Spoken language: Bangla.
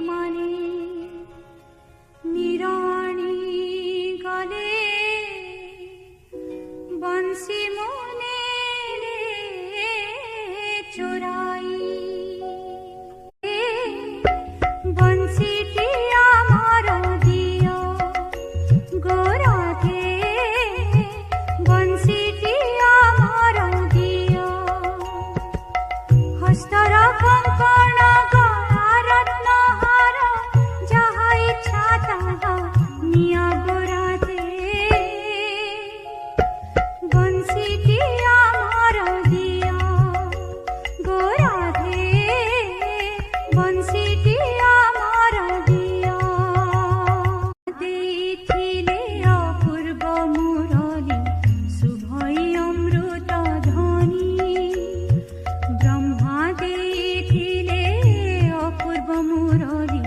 মানে নিরানি গলে বংশী মনে চোরাই বংশীটি আমার দিও গোরাধে বংশীটি আমার দিও হস্তর কঙ্কণ গড়া রত্নহার যাহা ইচ্ছা তাহা নিয়া গোরাধে বংশীটি আমার দিও গোরাধে বংশীটি আমার দিও দেখিলে অপূর্ব মুরলী শুভই অমৃত ধ্বনি ব্রহ্মা দেখিলে অপূর্ব মুরলী